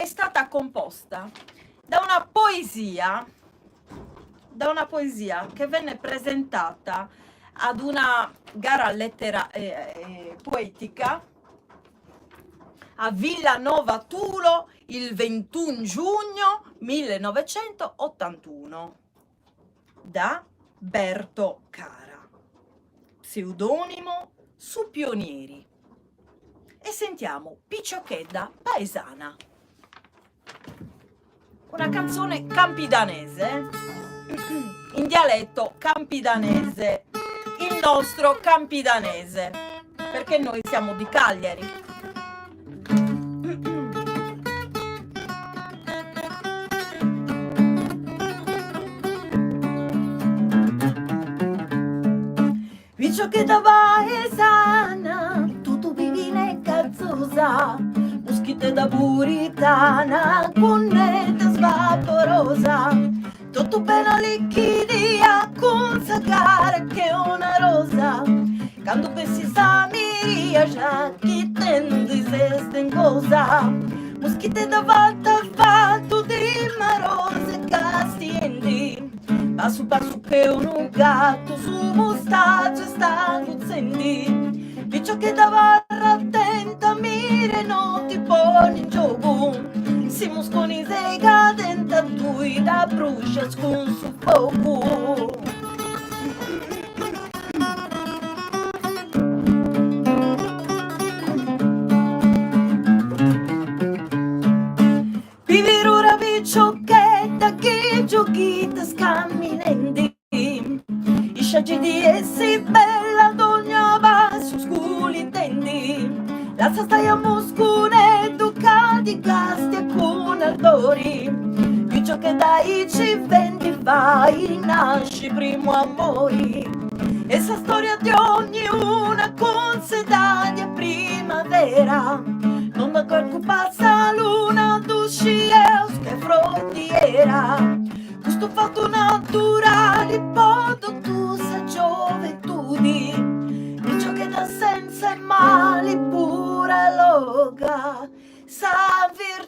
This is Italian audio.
stata composta da una poesia che venne presentata ad una gara poetica a Villanova Tulo il 21 giugno 1981 da Berto Cara, pseudonimo su Pionieri. E sentiamo Picciochedda paesana, una canzone campidanese, in dialetto campidanese, il nostro campidanese, perché noi siamo di Cagliari. Picciochedda paesana, tu vivi ne cazzosa, muschite da buritana, cunnetta svaporosa, tutto bello liquidia, con sagara che è una rosa, quando pensi sa miria, già chi tendi se sten cosa, muschite da vatta fatto di marose castiendi, passo passo che un gatto su mostaggio sta cuzzendi, Picciochedda barra attenta, mire non ti poni in gioco, si musconi sei cadenta tu da brucia con su fuoco. Vivirura Picciochedda che giochita scamminendi, i sciaggi di essi bella donna va su sculi tendi, la stai a muscune ducati gasti e con ardori, Picciochedda ci vendi vai nasci primo amori, e sa storia di ognuna con sedaglia primavera, non da qualche passa luna d'usci che frontiera, questo fatto naturale podo tu sa gioventudi, Picciochedda senza male pura loga sa virtuti.